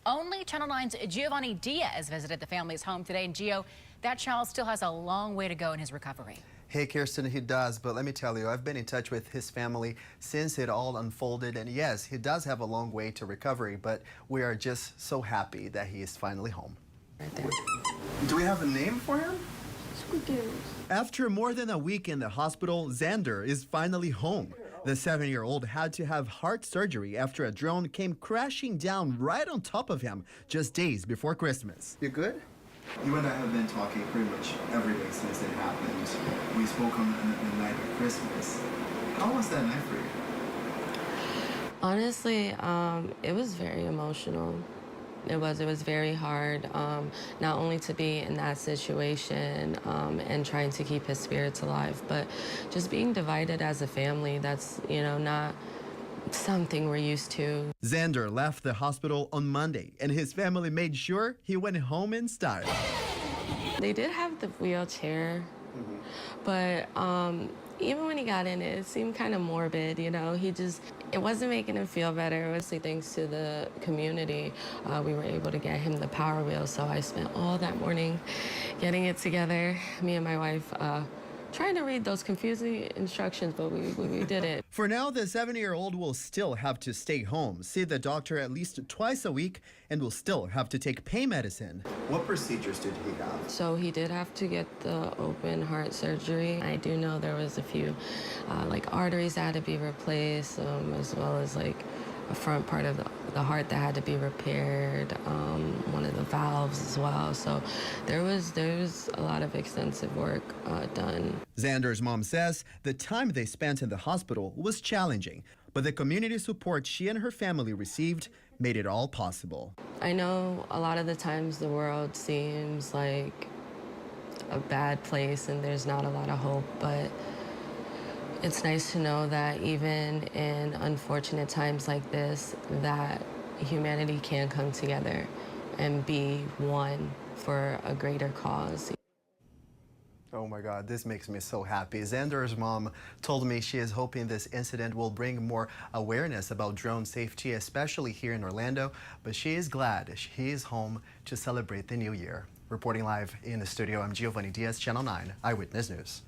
Only Channel 9's Giovanni Diaz visited the family's home today. And Gio, that child still has a long way to go in his recovery. Hey, Kirsten, he does, but let me tell you, I've been in touch with his family since it all unfolded, and yes, he does have a long way to recovery, but we are just so happy that he is finally home. Right there. Do we have a name for him? Squiders. After more than a week in the hospital, Xander is finally home. The 7-year-old had to have heart surgery after a drone came crashing down right on top of him just days before Christmas. You good? You and I have been talking pretty much every day since it happened. We spoke on the night of Christmas. How was that night for you? Honestly, it was very emotional. It was very hard, not only to be in that situation and trying to keep his spirits alive, but just being divided as a family. That's, not something we're used to. Xander left the hospital on Monday, and his family made sure he went home in style. They did have the wheelchair, but even when he got in it seemed kind of morbid, it wasn't making him feel better. Mostly thanks to the community, we were able to get him the Power Wheel, so I spent all that morning getting it together, me and my wife, trying to read those confusing instructions, but we did it. For now, the 7-year-old will still have to stay home, see the doctor at least twice a week, and will still have to take pain medicine. What procedures did he have? So he did have to get the open heart surgery. I do know there was a few arteries that had to be replaced, as well as a front part of the heart that had to be repaired, one of the valves as well. So there was a lot of extensive work done. Xander's mom says the time they spent in the hospital was challenging, but the community support she and her family received made it all possible. I know a lot of the times the world seems like a bad place and there's not a lot of hope, but it's nice to know that even in unfortunate times like this, that humanity can come together and be one for a greater cause. Oh my God, this makes me so happy. Xander's mom told me she is hoping this incident will bring more awareness about drone safety, especially here in Orlando, but she is glad he is home to celebrate the new year. Reporting live in the studio, I'm Giovanni Diaz, Channel 9 Eyewitness News.